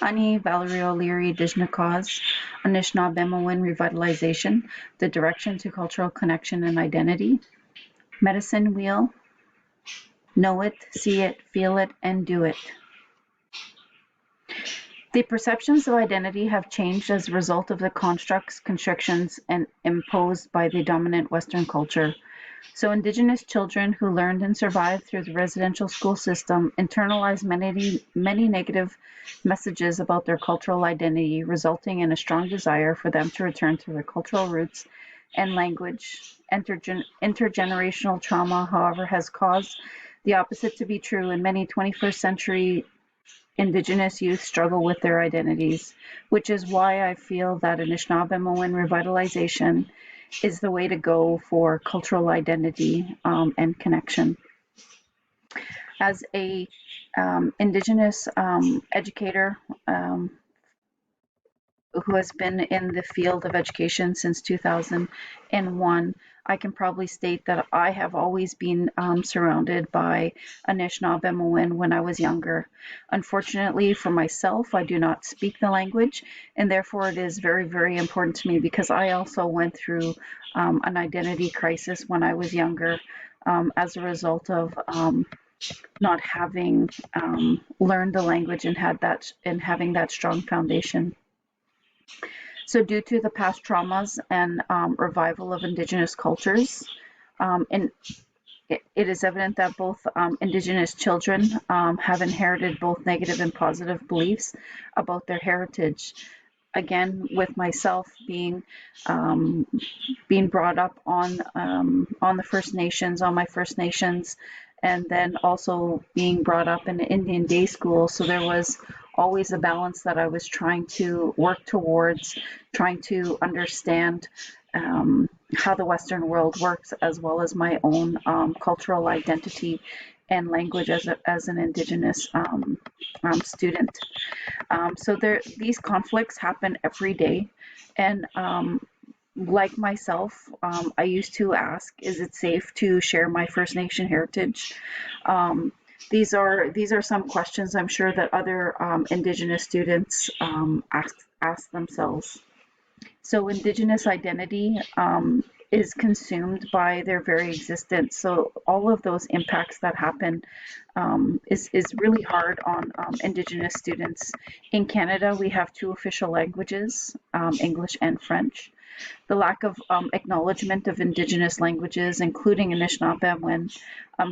Ani Valerie O'Leary Dijnakoz, Anishinaabemowin Revitalization, The Direction to Cultural Connection and Identity. Medicine Wheel, Know It, See It, Feel It, and Do It. The perceptions of identity have changed as a result of the constructs, constrictions, and imposed by the dominant Western culture. So Indigenous children who learned and survived through the residential school system internalized many negative messages about their cultural identity, resulting in a strong desire for them to return to their cultural roots and language. Intergenerational trauma, however, has caused the opposite to be true, and many 21st century Indigenous youth struggle with their identities, which is why I feel that Anishinaabemowin revitalization is the way to go for cultural identity and connection. As a Indigenous educator who has been in the field of education since 2001, I can probably state that I have always been surrounded by Anishinaabemowin when I was younger. Unfortunately for myself, I do not speak the language, and therefore it is very, very important to me because I also went through an identity crisis when I was younger as a result of not having learned the language and having that strong foundation. So due to the past traumas and revival of Indigenous cultures, and it is evident that both Indigenous children have inherited both negative and positive beliefs about their heritage. Again, with myself being brought up on the First Nations, on my First Nations, and then also being brought up in an Indian day school. So there was always a balance that I was trying to work towards, trying to understand how the Western world works, as well as my own cultural identity and language as an Indigenous student. So these conflicts happen every day, and like myself, I used to ask, is it safe to share my First Nation heritage? These are some questions I'm sure that other Indigenous students ask themselves. So Indigenous identity is consumed by their very existence. So all of those impacts that happen is really hard on Indigenous students. In Canada, we have two official languages, English and French. The lack of acknowledgement of Indigenous languages, including Anishinaabemowin,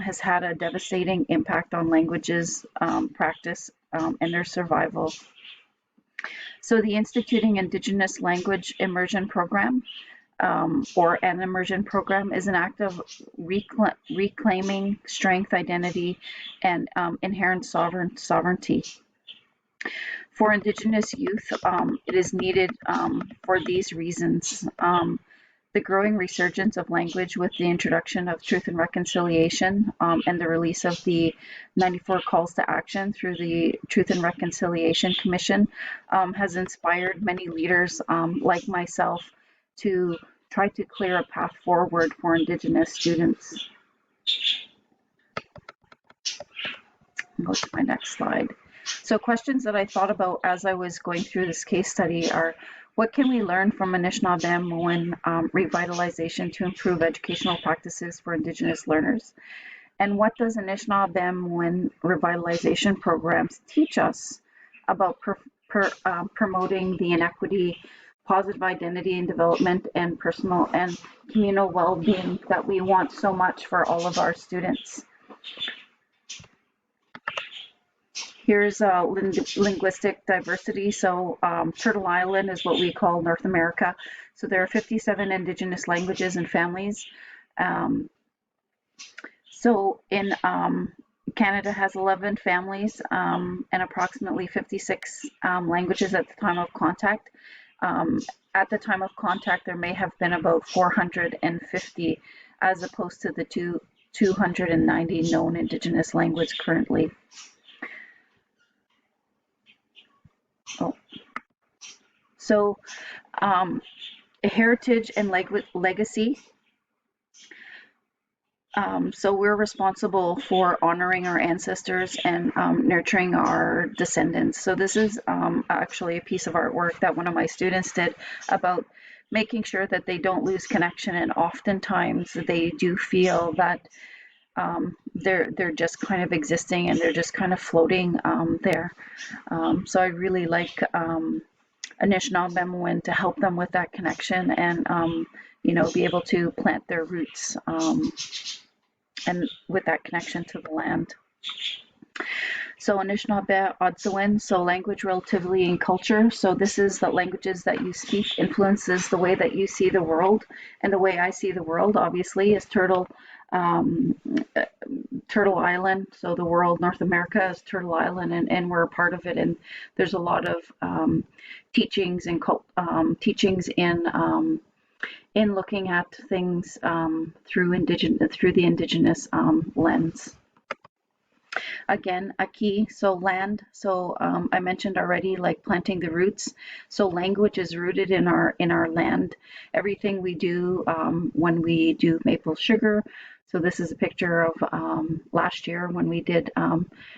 has had a devastating impact on languages practice and their survival. So the Instituting Indigenous Language Immersion Program, or an immersion program, is an act of reclaiming strength, identity, and inherent sovereignty. For Indigenous youth, it is needed for these reasons. The growing resurgence of language with the introduction of Truth and Reconciliation and the release of the 94 calls to action through the Truth and Reconciliation Commission has inspired many leaders like myself to try to clear a path forward for Indigenous students. I'll go to my next slide. So questions that I thought about as I was going through this case study are, what can we learn from Anishinaabemowin revitalization to improve educational practices for Indigenous learners? And what does Anishinaabemowin revitalization programs teach us about promoting the inequity, positive identity and development, and personal and communal well-being that we want so much for all of our students? Here's linguistic diversity. So Turtle Island is what we call North America. So there are 57 Indigenous languages and families. So in Canada has 11 families and approximately 56 languages at the time of contact. At the time of contact, there may have been about 450 as opposed to the 290 known Indigenous language currently. So heritage and legacy. So we're responsible for honoring our ancestors and nurturing our descendants. So this is actually a piece of artwork that one of my students did about making sure that they don't lose connection, and oftentimes they do feel that they're just kind of existing and they're just kind of floating there. So I really like Anishinaabe to help them with that connection and be able to plant their roots and with that connection to the land. So Anishinaabe Odsawin, so language, relativity, and culture. So this is the languages that you speak influences the way that you see the world. And the way I see the world, obviously, is um, Turtle Island. So the world, North America is Turtle Island, and we're a part of it. And there's a lot of teachings and teachings in looking at things through the indigenous lens. Again, a key, so land. So I mentioned already, like planting the roots. So language is rooted in our land. Everything we do when we do maple sugar. So this is a picture of last year when we did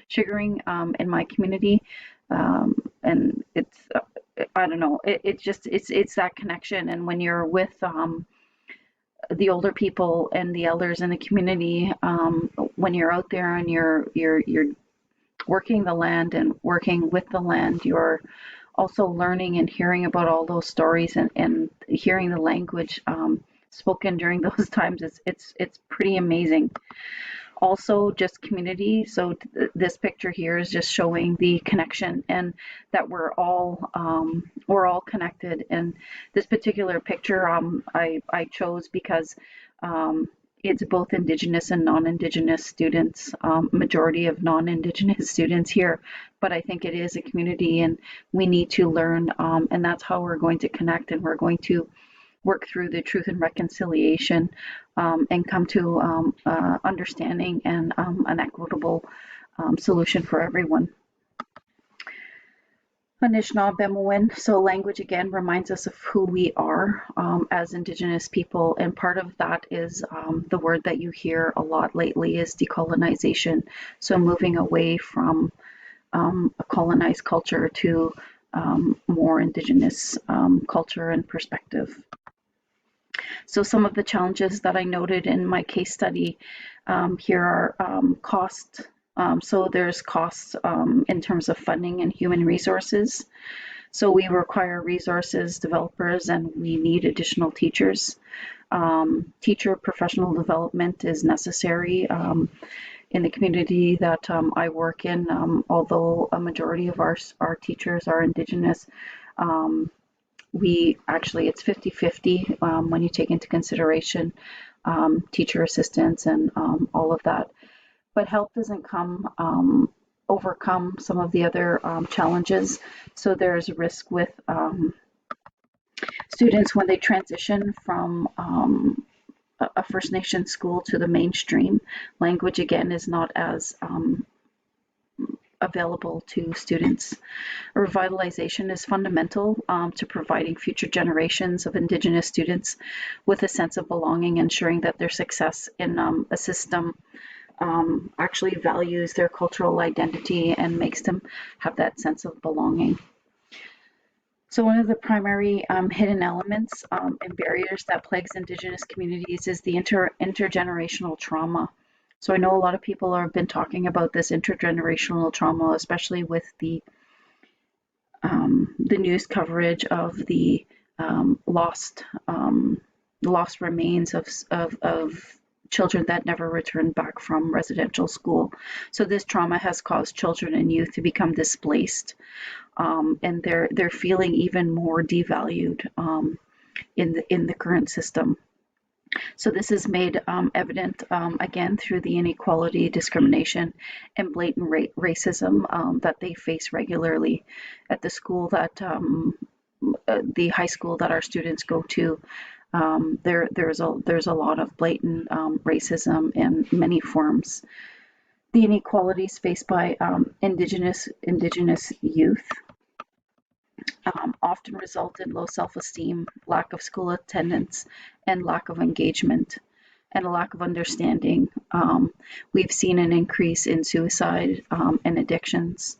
sugaring in my community, and it's I don't know. It's that connection, and when you're with the older people and the elders in the community, when you're out there and you're working the land and working with the land, you're also learning and hearing about all those stories and hearing the language spoken during those times. It's pretty amazing. Also, just community. So this picture here is just showing the connection and that we're all connected. And this particular picture I chose because it's both Indigenous and non-Indigenous students, majority of non-Indigenous students here, but I think it is a community and we need to learn, and that's how we're going to connect, and we're going to work through the truth and reconciliation and come to understanding and an equitable solution for everyone. Anishinaabe, so language again reminds us of who we are as Indigenous people, and part of that is the word that you hear a lot lately is decolonization. So moving away from a colonized culture to more Indigenous culture and perspective. So some of the challenges that I noted in my case study here are cost. So there's costs in terms of funding and human resources. So we require resources, developers, and we need additional teachers. Teacher professional development is necessary in the community that I work in, although a majority of our teachers are Indigenous. It's 50-50 when you take into consideration teacher assistants and all of that. But help doesn't overcome some of the other challenges. So there's a risk with students when they transition from a First Nation school to the mainstream. Language again is not as available to students. Revitalization is fundamental to providing future generations of Indigenous students with a sense of belonging, ensuring that their success in a system actually values their cultural identity and makes them have that sense of belonging. So one of the primary hidden elements and barriers that plagues Indigenous communities is the intergenerational trauma. So I know a lot of people have been talking about this intergenerational trauma, especially with the news coverage of the lost remains of children that never returned back from residential school. So this trauma has caused children and youth to become displaced, and they're feeling even more devalued in the current system. So this is made evident again through the inequality, discrimination, and blatant racism that they face regularly at the school that the high school that our students go to. There's a lot of blatant racism in many forms. The inequalities faced by Indigenous youth often result in low self-esteem, lack of school attendance, and lack of engagement, and a lack of understanding we've seen an increase in suicide and addictions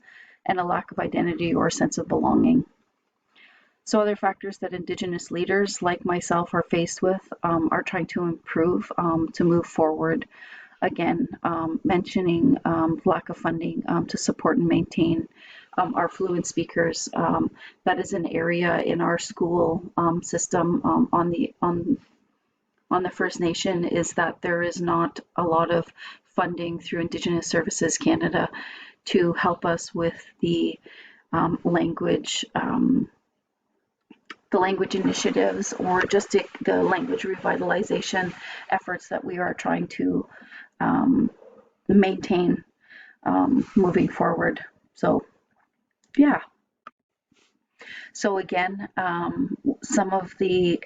and a lack of identity or sense of belonging. So other factors that Indigenous leaders like myself are faced with are trying to improve to move forward. Again, mentioning lack of funding to support and maintain our fluent speakers. That is an area in our school system on the First Nation, is that there is not a lot of funding through Indigenous Services Canada to help us with the language initiatives, or just the language revitalization efforts that we are trying to maintain moving forward. So yeah. So again, some of the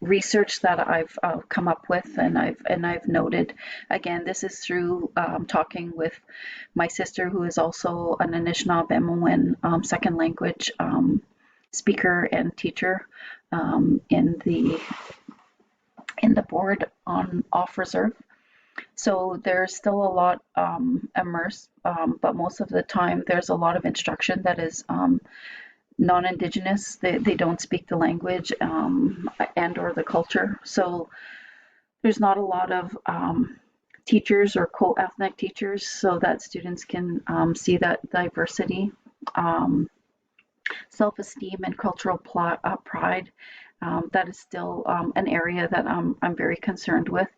research that I've come up with and I've noted, again, this is through talking with my sister, who is also an Anishinaabe second language speaker and teacher in the board on off reserve. So there's still a lot immersed, but most of the time there's a lot of instruction that is non-Indigenous. They don't speak the language and or the culture. So there's not a lot of teachers or co-ethnic teachers, so that students can see that diversity. Self-esteem and cultural pride, that is still an area that I'm very concerned with.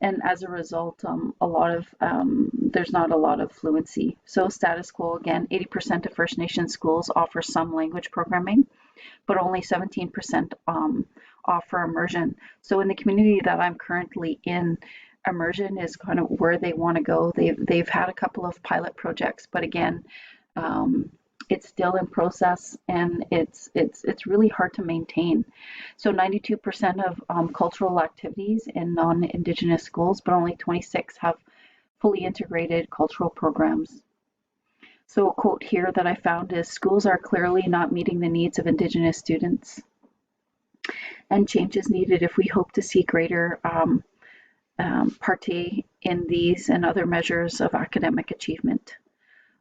And as a result, there's not a lot of fluency. So status quo, again, 80% of First Nation schools offer some language programming, but only 17% offer immersion. So in the community that I'm currently in, immersion is kind of where they want to go. They've had a couple of pilot projects, but again, it's still in process, and it's really hard to maintain. So 92% of cultural activities in non-Indigenous schools, but only 26 have fully integrated cultural programs. So a quote here that I found is, "Schools are clearly not meeting the needs of Indigenous students, and change is needed if we hope to see greater parity in these and other measures of academic achievement."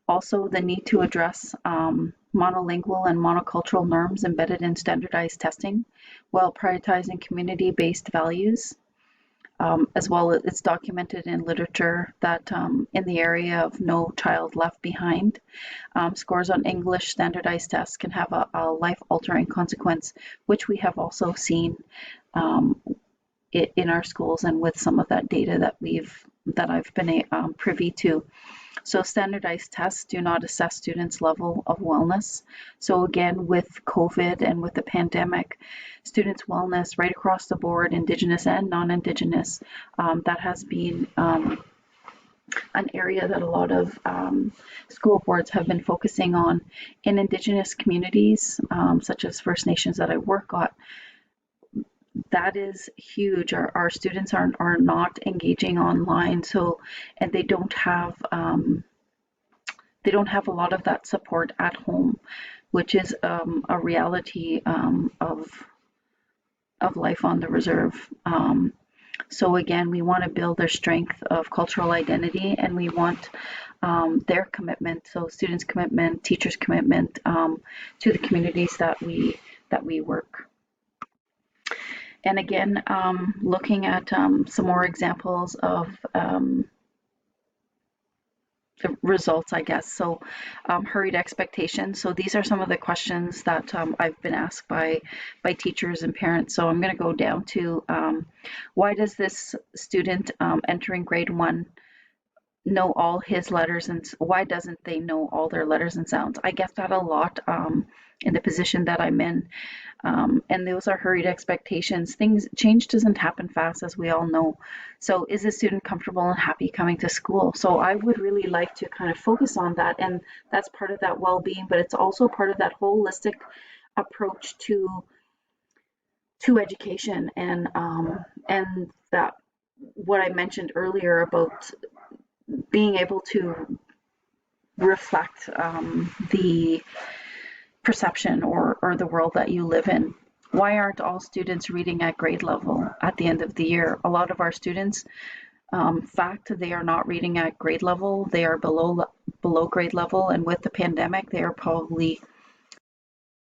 Also, the need to address monolingual and monocultural norms embedded in standardized testing, while prioritizing community-based values. As well, it's documented in literature that in the area of No Child Left Behind, scores on English standardized tests can have a life-altering consequence, which we have also seen in our schools and with some of that data that I've been privy to. So standardized tests do not assess students' level of wellness. So again, with COVID and with the pandemic, students' wellness right across the board, Indigenous and non-Indigenous, that has been an area that a lot of school boards have been focusing on. In Indigenous communities, such as First Nations that I work at, that is huge. Our students are not engaging online, so, and they don't have a lot of that support at home, which is a reality of life on the reserve. So again, we want to build their strength of cultural identity, and we want their commitment, so students' commitment, teachers' commitment to the communities that we work. And again, looking at some more examples of the results, I guess. So hurried expectations. So these are some of the questions that I've been asked by teachers and parents. So I'm going to go down to why does this student entering grade 1 know all his letters, and why doesn't they know all their letters and sounds? I get that a lot in the position that I'm in. And those are hurried expectations. Change doesn't happen fast, as we all know. So is the student comfortable and happy coming to school? So I would really like to kind of focus on that, and that's part of that well-being, but it's also part of that holistic approach to education, and that what I mentioned earlier about being able to reflect the perception or the world that you live in. Why aren't all students reading at grade level at the end of the year? A lot of our students Fact, they are not reading at grade level. They are below grade level, and with the pandemic, they are probably